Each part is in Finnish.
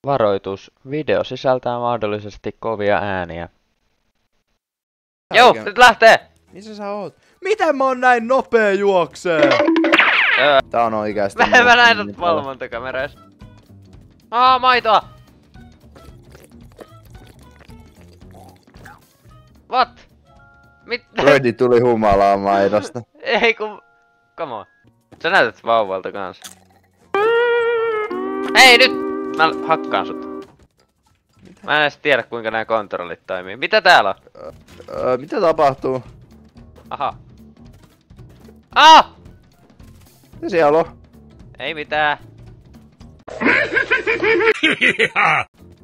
Varoitus. Video sisältää mahdollisesti kovia ääniä. Joo, nyt lähtee! Missä sä oot? Miten mä oon näin nopea juoksee? Tää on oikeesti... Mä näin sut valvontakamereissa. Maitoa! What? Freddy tuli humalaa maidosta. Ei kun... Come on. Sä näytät vauvalta kans. Hei nyt! Mä hakkaan sut. Mä en edes tiedä kuinka nää kontrollit toimii. Mitä täällä on? Mitä tapahtuu? Aha. Mitä siellä on? Ei mitään.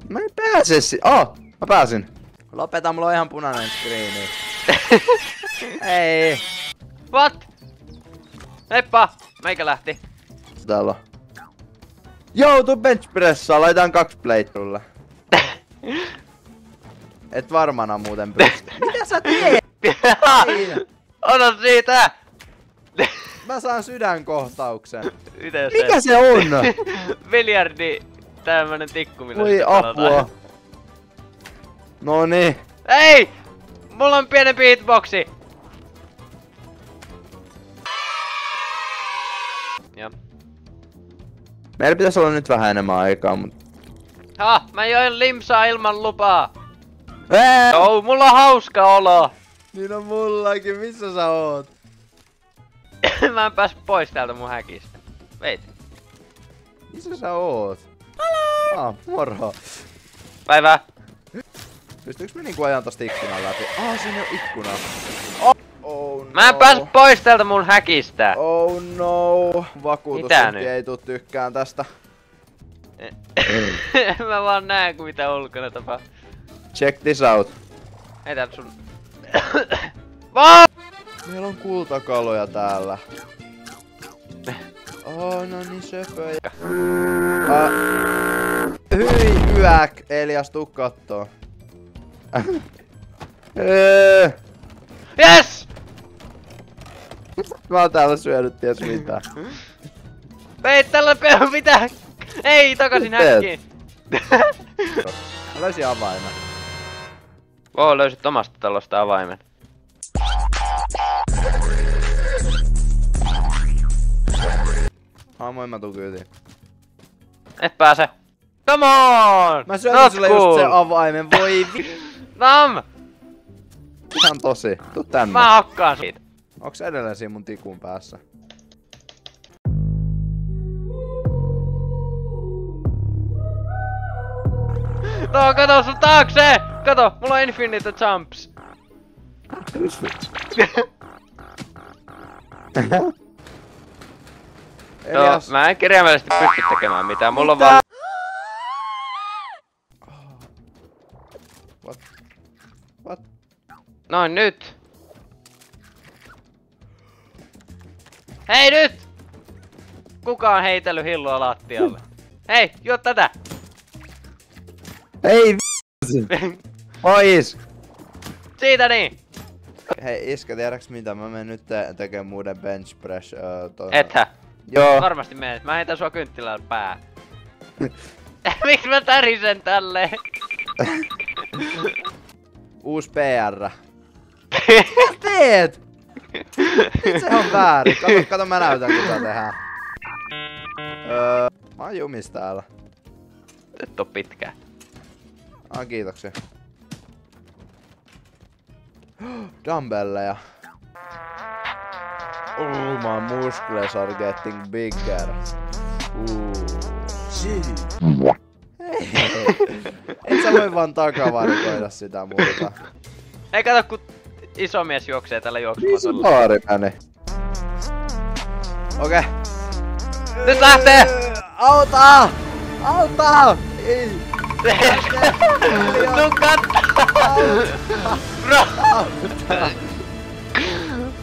Mä en pääse mä pääsin. Lopeta, mulla on ihan punainen screeni. Ei. What? Heippa! Meikä lähti. Täällä on. Joutu benchpressaa, laitan 2 playthroughlle. Et varmana muuten pysty. Mitä sä teet? Ota siitä! Mä saan sydänkohtauksen. Mikä se on? Biljardi tämmönen tikku, millä voi apua. Noniin. Ei! Mulla on pieni beatboxi! Ja. Meillä pitäis olla nyt vähän enemmän aikaa, mut... Mä join limsaa ilman lupaa! Mulla on hauska olo! Niin on mullakin, missä sä oot? Mä en pääs pois täältä mun häkistä. Veit. Missä sä oot? Moro. Päivää. Pystyyks me niinku ajan tosta ikkunan läpi? Siinä on ikkuna. Oh no. Mä en pääs pois täältä mun häkistä. Oh no. Vakuutusyhtiö ei tuu tykkään tästä. Mä vaan näen ku mitä ulkona tapahtuu. Check this out. Ei täältä sun... Meillä on kultakaloja täällä. No niin söpöjä. Hyi yäk, Elias tuu kattoo. Yes! Mä oon täällä syönyt ties mitä. Veit tällä mitä? Ei, takaisin häkkiin. Mä löysin avaimen. Löysit omasta talosta avaimen. Moi, mä tuun kyytiin. Et pääse. Come on! Mä syötin sulle just se avaimen, voi Nam! Ihan tosi. Tuu tänne. Mä hakkaan siitä. Onks edelleen siinä mun tikun päässä? No kato sun taakse! Kato, mulla on infinite jumps. Elias. Mä en kirjaimellisesti pysty tekemään mitään, mulla on vaan... What? Noin nyt! Hei nyt! Kuka on heitellyt hillua lattialle? Hei, juo tätä! Hei Pois! Siitä niin! Hei Iska, tiedäks mitä? Mä menen nyt tekemään muuden bench press Ethä? Joo. Varmasti menet. Mä heitän sua kynttilällä pää. Miksi mä tärisen tälleen? Uusi PR. Mitä teet? Se on väärin. Kato mä näytän mitä tehdään. Mä oon jumis täällä. Et oo pitkää. Kiitoksia. Dumbbelleja. My muscles are getting bigger. Et sä voi vaan takavarikoida sitä muuta. Ei kato kun iso mies juoksee tällä juoksumatolla. Iso baaripäni. Okei. Nyt lähtee! Auta! Auta! Ei! Tuu kattaa!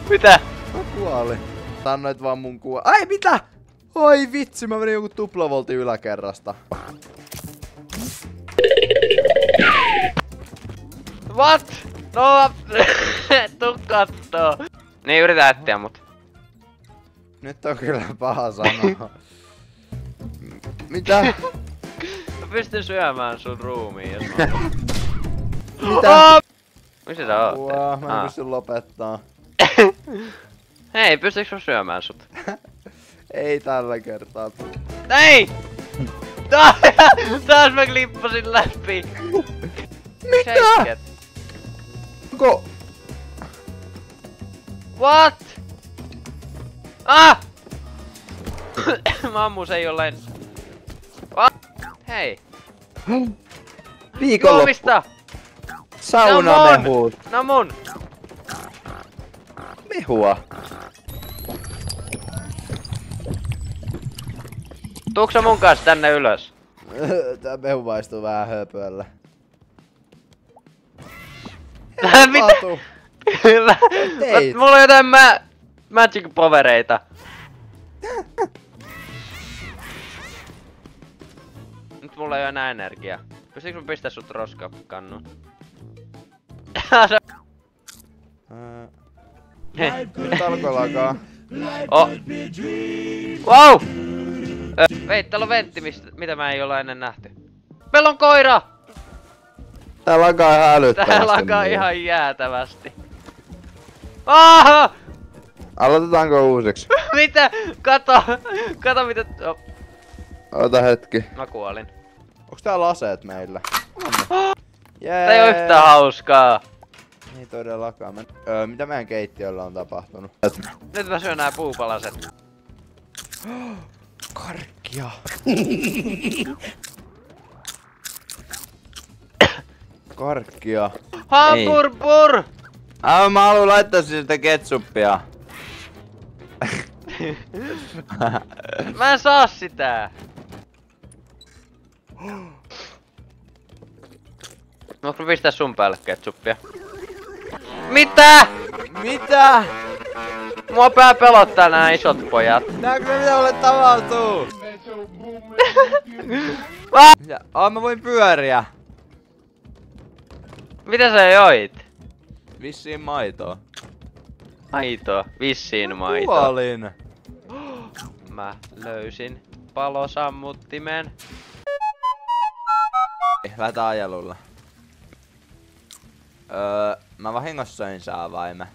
Mitä? Mä kuolin. Annoit vaan mun kuva. Ai mitä? Oi vitsi, mä menin joku tuplavolti yläkerrasta. What? No, tuu kattoo. Niin yritä etsiä mut. Nyt on kyllä paha sanoa. Mitä? pystyn syömään sun ruumiin, jos mä... Mitä? Missä sä oot? Wow, mä en pysty lopettaa. Hei, pystyykö mä syömään sut? Ei tällä kertaa. Ei! Taas mä klippasin läpi. Mitä? Onko? What? Ah! Mä ammun sen jollain... What? Hei. Viikonloppu. Juomista! Saunamehut. No mun! Mehua. Tuuks sä mun kanssa tänne ylös? Tää mehu maistuu vähän höpöllä. Mitä? Teit. Mulla on jotain magic powereita. Nyt mulla ei oo enää energiaa. Pystyykö mä pistää sut roskakannuun? Nyt alkoi lakaa. Oh. Wow! Veit, täällä on ventti, mitä mä ei olla ennen nähty. Meillä on koira! Tää lakaa ihan älyttömästi. Tää lakaa ihan jäätävästi. Aha! Aloitetaanko uusiksi? Mitä? Kato mitä... Oh. Ota hetki. Mä kuolin. Onks täällä aseet meillä? Jee. Tää ei oo yhtään hauskaa. Ei todellakaan. Mitä meidän keittiöllä on tapahtunut? Nyt mä syön nää puupalaset. Karkkia. Karkkia. Hamburger! Mä haluun laittaa sitä ketsuppia. Mä en saa sitä. Voinko pistää sun päälle ketsuppia? Mitä? Mitä? Mua pää pelottaa nää isot pojat. Näetkö mitä mulle tapahtuu? Mä voin pyöriä. Mitä sä joit? Vissiin maitoa. Maitoa. Vissiin maitoa. Kuolin. Mä löysin palosammuttimen. Lähdetään ajelulla. Mä vahingossa söin saavaimen.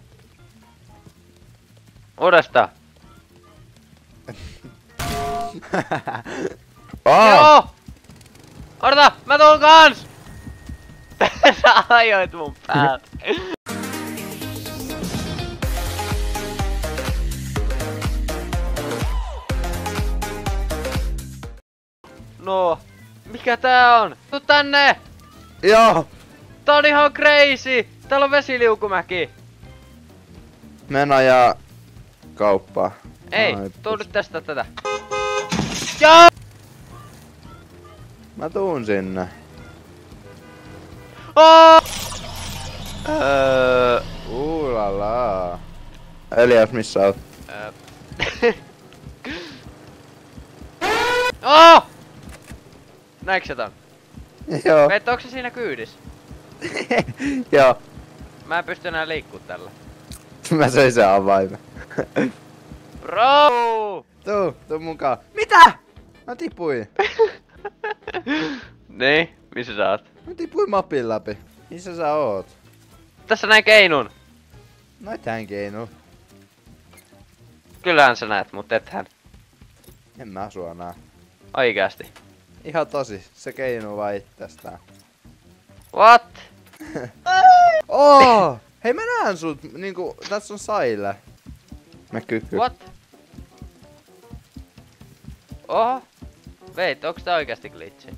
Uudestaan. Oh! Joo! Odota! Mä tuun kans! Sä ajoit mun päältä. No, mikä tää on? Tuu tänne! Joo! Tää on ihan crazy! Täällä on vesiliukumäki! Mennään ajaa kauppaa. Ei, Ai, tuu nyt testaa tätä. Joo! Mä tuun sinne. Oh! Uulala. Elias, missä oot? Oh! Näitkö sä tän? Joo. Veet, onks se siinä kyydis? Joo. Mä en pysty enää liikkuu tällä. Mä söin sen avaimen. Bro! Tuu mukaan. Mitä? Mä tipuin. Niin, missä sä oot? Mä tipuin mapin läpi. Missä sä oot? Tässä näin keinun. No ethän keinu. Kyllähän sä näet, mut ethän. En mä sua näe. Oikeasti. Ihan tosi, se keinuu vaan itsestään. What? Oh! Hei mä näen sut, niinku, tässä on Saile. Mä kyky. What? Oho. Wait, onks tää oikeasti glitchi?